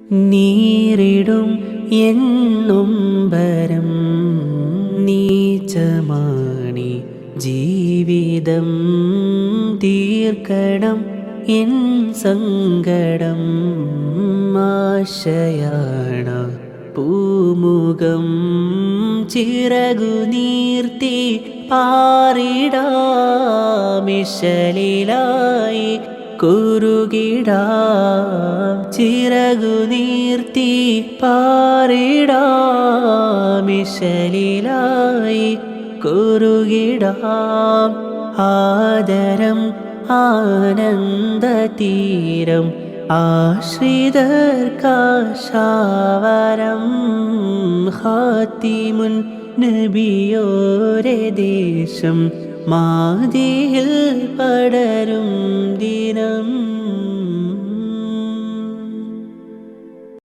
നീറിടും എന്നൊമ്പരം നീചമാണി ജീവിതം തീർക്കണം എൻ സങ്കടം ആശയാണ പൂമുഖം ചിറകു നീർത്തി പാറിടാമിശലിലായി കുറുകിടാം ചിറകു നീർത്തി പാറിടാമിശലിലായി കുറുകിടാം ആദരം ആനന്ദതീരം ആശ്രിതർക്കാശാവരം ഖാതിമുൻ നബിയോരെ ദേശം മാദിയിൽ പടരും ദിനം.